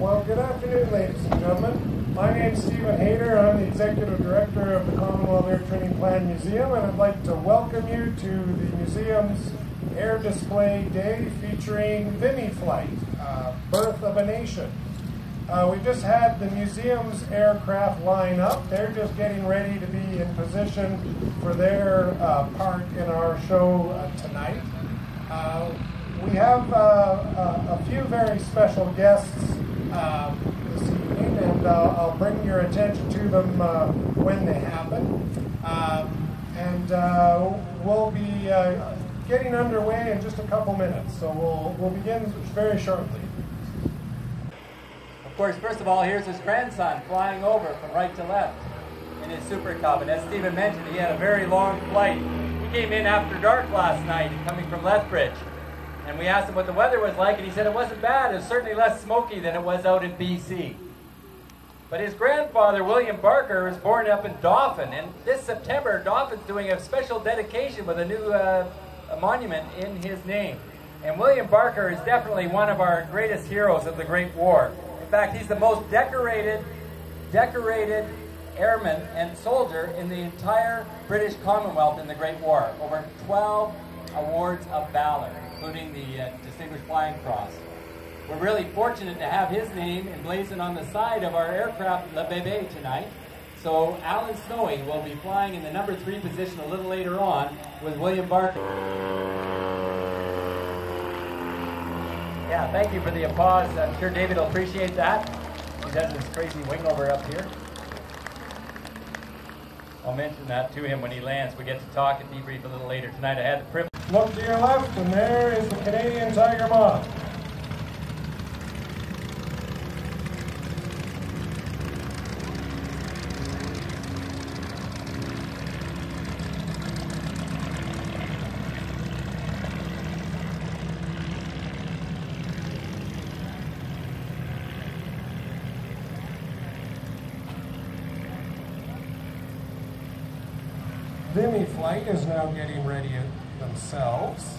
Well, good afternoon, ladies and gentlemen. My name is Stephen Hayter. I'm the Executive Director of the Commonwealth Air Training Plan Museum, and I'd like to welcome you to the museum's Air Display Day featuring Vimy Flight, Birth of a Nation. We just had the museum's aircraft line up. They're just getting ready to be in position for their part in our show tonight. We have a few very special guests this evening, and I'll bring your attention to them when they happen. We'll be getting underway in just a couple minutes, so we'll begin very shortly. Of course, first of all, here's his grandson flying over from right to left in his Super Cub. And as Stephen mentioned, he had a very long flight. He came in after dark last night, coming from Lethbridge. And we asked him what the weather was like, and he said it wasn't bad. It was certainly less smoky than it was out in BC. But his grandfather, William Barker, was born up in Dauphin. And this September, Dauphin's doing a special dedication with a new monument in his name. And William Barker is definitely one of our greatest heroes of the Great War. In fact, he's the most decorated airman and soldier in the entire British Commonwealth in the Great War. Over 12 awards of valor, including the Distinguished Flying Cross. We're really fortunate to have his name emblazoned on the side of our aircraft Le Bébé tonight. So Alan Snowy will be flying in the number 3 position a little later on with William Barker. Yeah, thank you for the applause. I'm sure David will appreciate that. He does this crazy wing over up here. I'll mention that to him when he lands. We get to talk and debrief a little later tonight. I had the privilege. Look to your left, and there is the Canadian Tiger Moth. Vimy Flight is now getting ready themselves.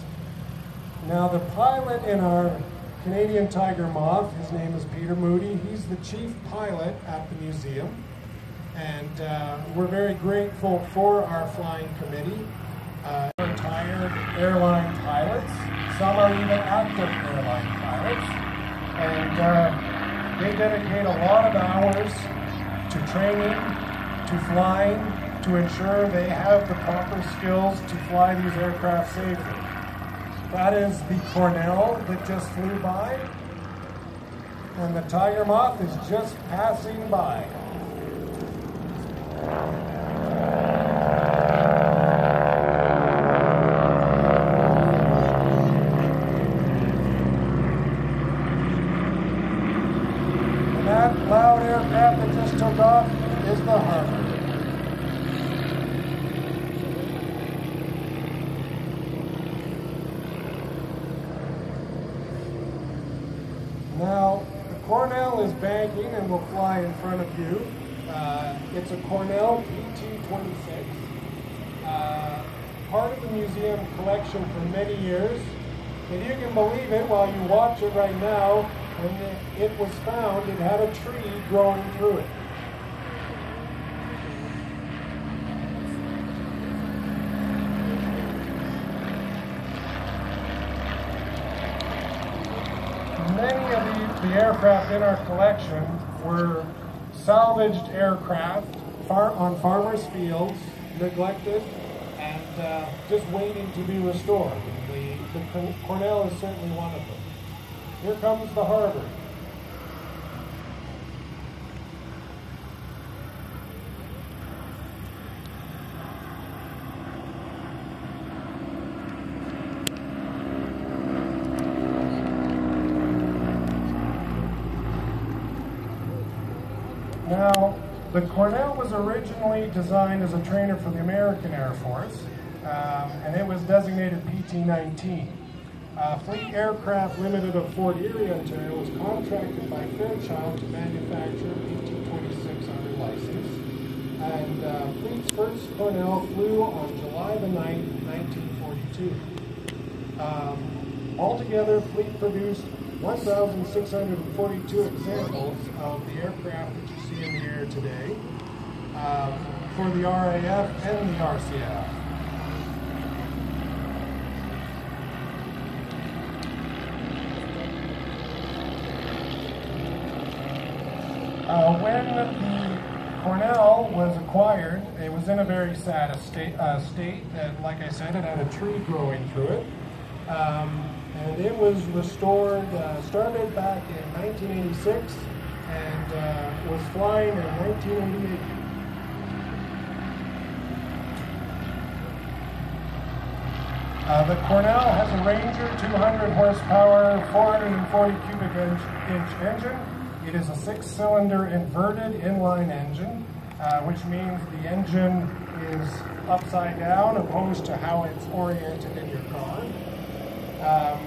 Now the pilot in our Canadian Tiger Moth, his name is Peter Moody. He's the chief pilot at the museum. And we're very grateful for our flying committee. Retired airline pilots. Some are even active airline pilots. And they dedicate a lot of hours to training, to flying, to ensure they have the proper skills to fly these aircraft safely. That is the Cornell that just flew by, and the Tiger Moth is just passing by. And that loud aircraft that just took off is the Harvard. Now, the Cornell is banking and will fly in front of you. It's a Cornell PT-26, part of the museum collection for many years. If you can believe it, while you watch it right now, when it was found, it had a tree growing through it. Many of the aircraft in our collection were salvaged aircraft on farmers' fields, neglected, and just waiting to be restored. The Cornell is certainly one of them. Here comes the Harvard. Now, the Cornell was originally designed as a trainer for the American Air Force, and it was designated PT-19. Fleet Aircraft Limited of Fort Erie, Ontario was contracted by Fairchild to manufacture PT-26 under license. And Fleet's first Cornell flew on July the 9th, 1942. Altogether, Fleet produced 1,642 examples of the aircraft that you see in the air today for the RAF and the RCF. When the Cornell was acquired, it was in a very sad state. Like I said, it had a tree growing through it. And it was restored, started back in 1986 and was flying in 1988. The Cornell has a Ranger 200 horsepower, 440 cubic inch engine. It is a 6-cylinder inverted inline engine, which means the engine is upside down opposed to how it's oriented in your car. And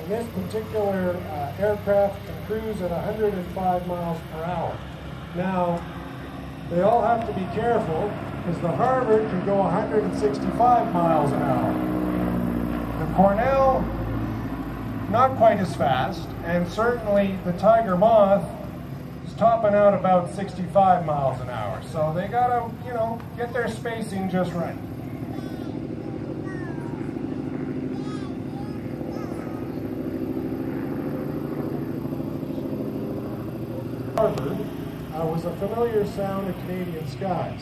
this particular aircraft can cruise at 105 miles per hour. Now, they all have to be careful because the Harvard can go 165 miles an hour. The Cornell, not quite as fast, and certainly the Tiger Moth is topping out about 65 miles an hour. So they gotta, get their spacing just right. Harvard was a familiar sound in Canadian skies,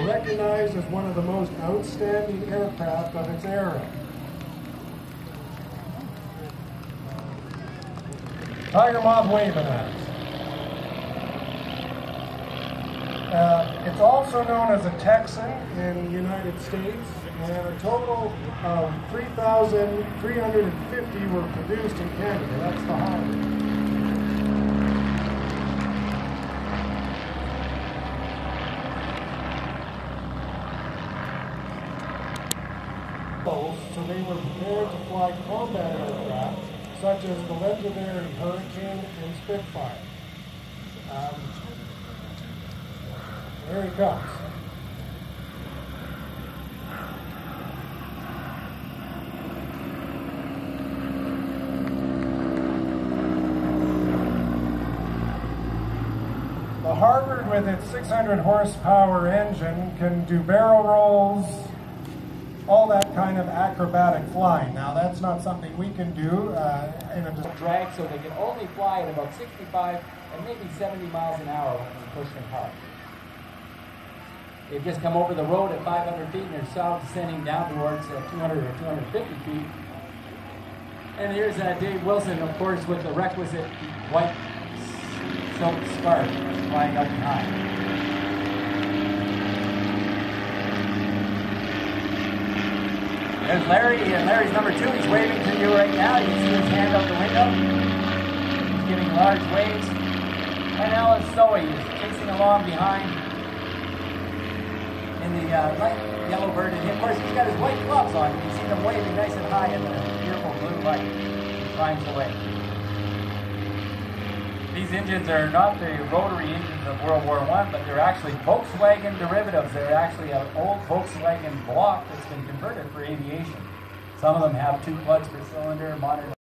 recognized as one of the most outstanding aircraft of its era. Tiger Moth waving at us. It's also known as a Texan in the United States, and a total of 3,350 were produced in Canada. That's the Harvard. So they were prepared to fly combat aircraft, such as the legendary Hurricane and Spitfire. Here he comes. The Harvard, with its 600 horsepower engine, can do barrel rolls, all that kind of acrobatic flying. Now, that's not something we can do in a drag, so they can only fly at about 65 and maybe 70 miles an hour when you push them hard. They've just come over the road at 500 feet and they're south descending down towards 200 or 250 feet. And here's Dave Wilson, of course, with the requisite white silk scarf flying up behind. There's Larry, and Larry's number 2. He's waving to you right now. You can see his hand out the window. He's giving large waves. And Alan Stowe is chasing along behind in the light yellow bird. And of course, he's got his white gloves on. You can see them waving nice and high in the beautiful blue light. He climbs away. These engines are not the rotary engines of World War I, but they're actually Volkswagen derivatives. They're actually an old Volkswagen block that's been converted for aviation. Some of them have 2 plugs per cylinder, modern